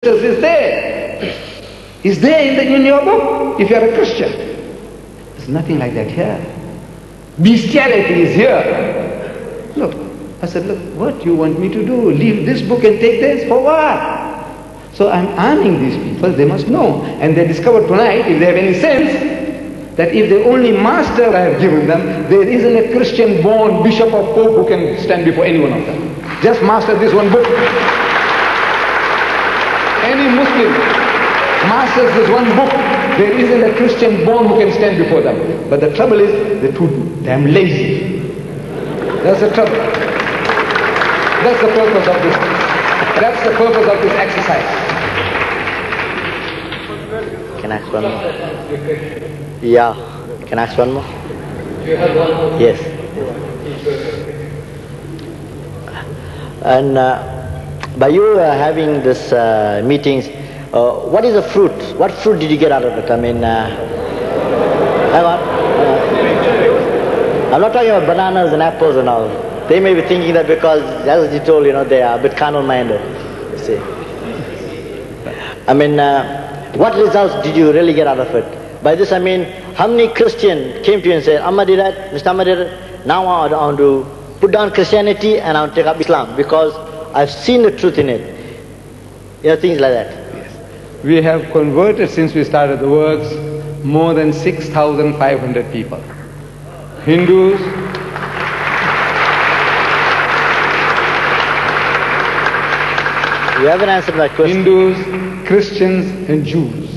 is there. Is there in your book, if you are a Christian. There's nothing like that here. Bestiality is here. Look, I said, look, what do you want me to do? Leave this book and take this? For what? So I'm arming these people, they must know. And they discovered tonight, if they have any sense, that if the only master I have given them, there isn't a Christian born bishop or pope who can stand before any one of them. Just master this one book. Any Muslim masters this one book, there isn't a Christian born who can stand before them. But the trouble is, they're too damn lazy. That's the trouble. That's the purpose of this. That's the purpose of this exercise. Can I ask one more? Yeah. Can I ask one more? You have one more? Yes. And by you having this meetings, what is the fruit? What fruit did you get out of it? I mean, hang on. I'm not talking about bananas and apples and all. They may be thinking that because, as you told, they are a bit carnal-minded. You see. I mean, what results did you really get out of it? By this I mean, how many Christians came to you and said, Ahmed Deedat, Mr. Ahmed Deedat, now I want to put down Christianity and I want to take up Islam because I've seen the truth in it. Things like that. Yes. We have converted, since we started the works, more than 6,500 people. Hindus, you haven't answered my question. Hindus, Christians and Jews.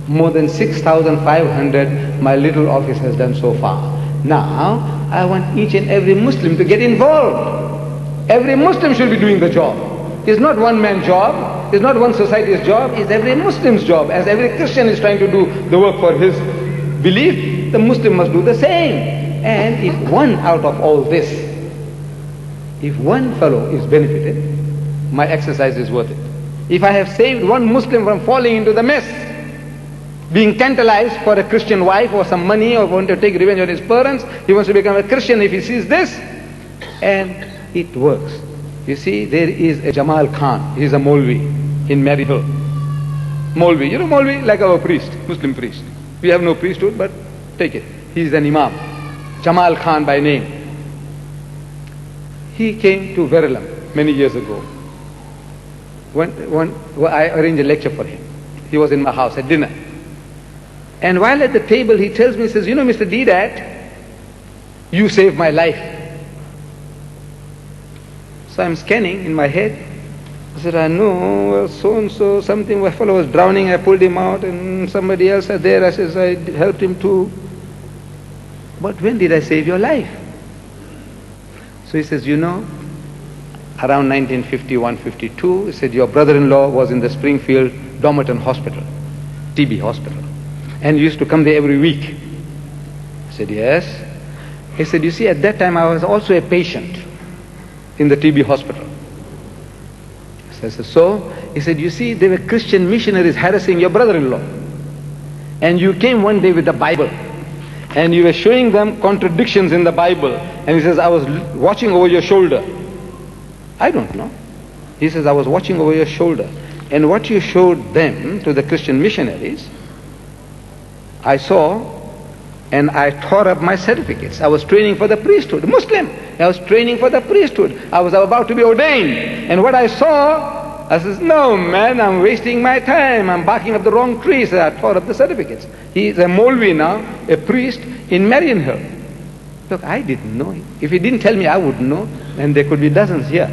More than 6,500 my little office has done so far. Now, I want each and every Muslim to get involved. Every Muslim should be doing the job. It's not one man's job, it's not one society's job, it's every Muslim's job. As every Christian is trying to do the work for his belief, the Muslim must do the same. And if one out of all this, if one fellow is benefited, my exercise is worth it. If I have saved one Muslim from falling into the mess, being tantalized for a Christian wife or some money or want to take revenge on his parents, he wants to become a Christian if he sees this, and it works. You see, there is a Jamal Khan, he's a Maulvi in Maryhill. Maulvi, Maulvi like our priest, Muslim priest. We have no priesthood, but take it. He's an Imam, Jamal Khan by name. He came to Verulam many years ago. I arranged a lecture for him. He was in my house at dinner. And while at the table, he tells me, he says, Mr. Deedat, you saved my life. So I'm scanning in my head. I said, I know, so-and-so, something, a fellow was drowning, I pulled him out, and somebody else was there, I says, I helped him too. But when did I save your life? So he says, around 1951-52, he said, your brother-in-law was in the Springfield Dormerton Hospital, TB hospital, and you used to come there every week. I said, yes. He said, you see, at that time I was also a patient in the TB hospital. I said, so? He said, you see, there were Christian missionaries harassing your brother-in-law, and you came one day with the Bible, and you were showing them contradictions in the Bible, and he says, I was watching over your shoulder. I don't know. He says, I was watching over your shoulder, and what you showed them, to the Christian missionaries, I saw, and I tore up my certificates. I was training for the priesthood, Muslim. I was training for the priesthood. I was about to be ordained. And what I saw, I says, no man, I'm wasting my time. I'm barking up the wrong tree. So I tore up the certificates. He's a Maulvi now, a priest in Marion. Look, I didn't know. If he didn't tell me, I would know. And there could be dozens here.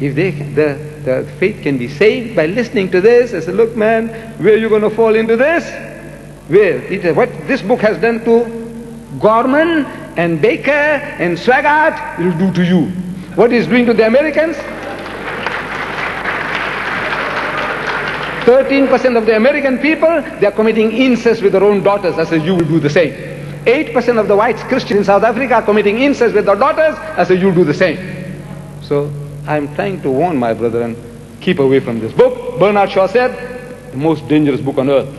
If the faith can be saved by listening to this, I said, look man, where are you going to fall into this? Where? What this book has done to Gorman and Baker and Swaggart, it will do to you. What it's doing to the Americans? 13% of the American people, they are committing incest with their own daughters. I said, you will do the same. 8% of the whites, Christians in South Africa, are committing incest with their daughters. I said, you'll do the same. So I'm trying to warn my brethren, keep away from this book. Bernard Shaw said, the most dangerous book on earth.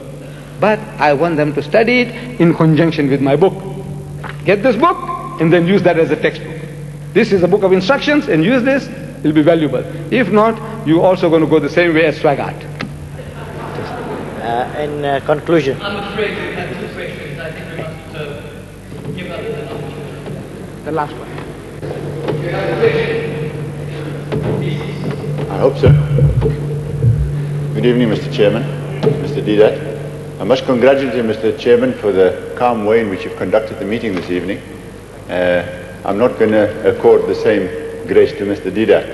But I want them to study it in conjunction with my book. Get this book and then use that as a textbook. This is a book of instructions, and use this it'll be valuable. If not, you're also going to go the same way as Swaggart. In conclusion. I'm afraid we have two questions. I think we must give others an opportunity. The last one. You have a question? I hope so. Good evening, Mr. Chairman, Mr. Deedat. I must congratulate you, Mr. Chairman, for the calm way in which you've conducted the meeting this evening. I'm not going to accord the same grace to Mr. Deedat.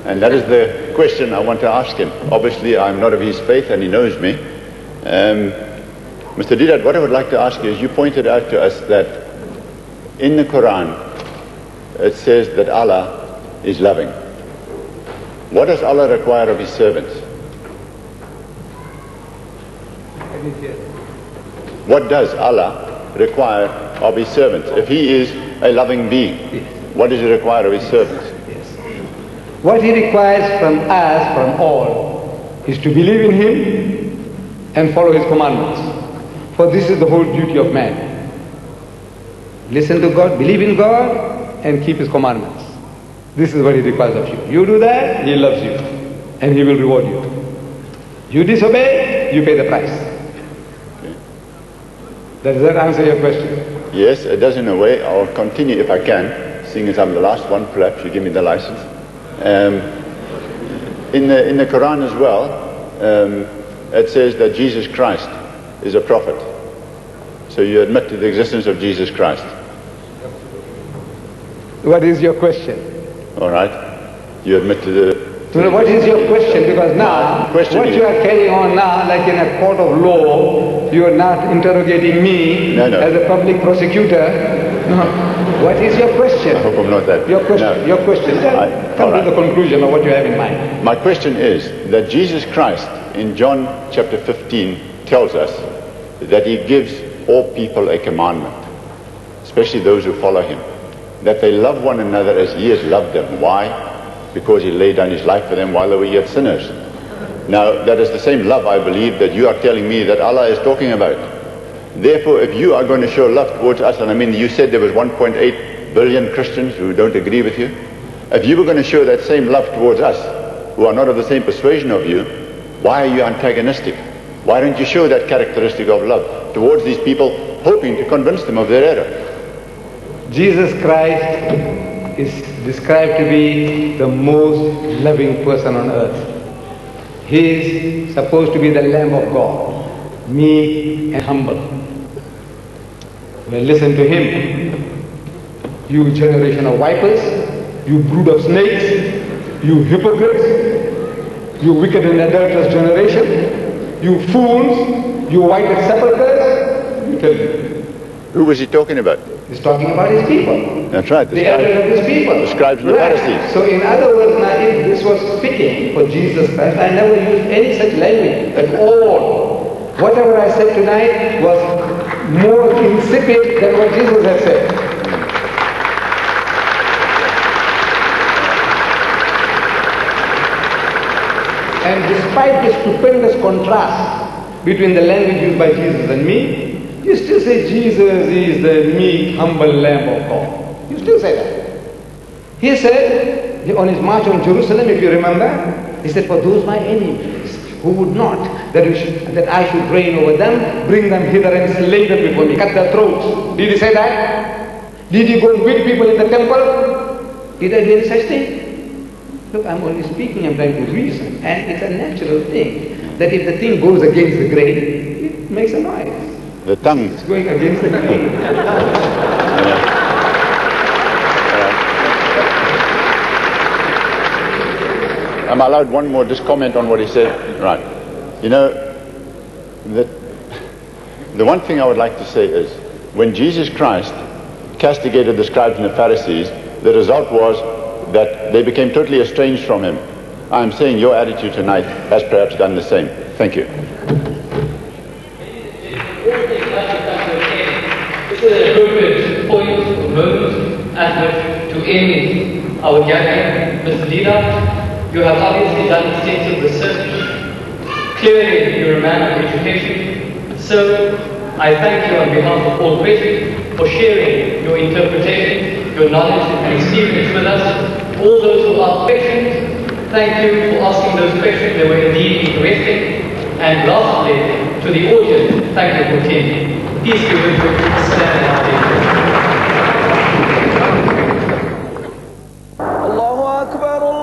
And that is the question I want to ask him. Obviously, I'm not of his faith and he knows me. Mr. Deedat, what I would like to ask you is, you pointed out to us that in the Quran, it says that Allah is loving. What does Allah require of his servants? What does Allah require of his servants? If he is a loving being, what does he require of his servants? What he requires from us, from all, is to believe in him and follow his commandments. For this is the whole duty of man. Listen to God, believe in God, and keep his commandments. This is what he requires of you. You do that, he loves you, and he will reward you. You disobey, you pay the price. Okay. Does that answer your question? Yes, it does in a way. I'll continue if I can, seeing as I'm the last one, perhaps you give me the license. In the Quran as well, it says that Jesus Christ is a prophet. So you admit to the existence of Jesus Christ. What is your question? All right. You admit to the... So what is your question? Because now, what you are carrying on now, like in a court of law, you are not interrogating me as a public prosecutor. No. What is your question? I hope I'm not that. Your question. No. Your question. Come to the conclusion of what you have in mind. My question is that Jesus Christ in John chapter 15 tells us that he gives all people a commandment, especially those who follow him, that they love one another as he has loved them. Why? Because he laid down his life for them while they were yet sinners. Now, that is the same love, I believe, that you are telling me that Allah is talking about. Therefore, if you are going to show love towards us, and I mean, you said there was 1.8 billion Christians who don't agree with you. If you were going to show that same love towards us, who are not of the same persuasion of you, why are you antagonistic? Why don't you show that characteristic of love towards these people, hoping to convince them of their error? Jesus Christ is described to be the most loving person on earth. He is supposed to be the Lamb of God, meek and humble. Well, listen to him. You generation of vipers, you brood of snakes, you hypocrites, you wicked and adulterous generation, you fools, you whited sepulchres, you tell me. Who was he talking about? He's talking about his people. That's right. The elders of his people. The scribes and the Pharisees. So in other words, now if this was fitting for Jesus Christ, I never used any such language at all. Whatever I said tonight was more insipid than what Jesus had said. And despite the stupendous contrast between the language used by Jesus and me, you still say Jesus is the meek, humble Lamb of God. You still say that. He said, on his march on Jerusalem, if you remember, he said, for those my enemies who would not, that I should reign over them, bring them hither and slay them before me, cut their throats. Did he say that? Did he go and beat people in the temple? Did I do any such thing? Look, I'm only speaking, I'm trying to reason. And it's a natural thing that if the thing goes against the grain, it makes a noise. The tongue. It's going against the grain. I'm allowed one more just comment on what he said. Right. You know, the one thing I would like to say is, when Jesus Christ castigated the scribes and the Pharisees, the result was that they became totally estranged from him. I'm saying your attitude tonight has perhaps done the same. Thank you. This is an appropriate point or moment at which to end our gathering. Mr. Deedat, you have obviously done extensive research. Clearly, you're a man of education. So, I thank you on behalf of all present for sharing your interpretation, your knowledge and experience with us. All those who asked questions, thank you for asking those questions. They were indeed interesting. And lastly, to the audience, thank you for attending. Peace be with you. Assalamu alaikum. Allahu Akbar.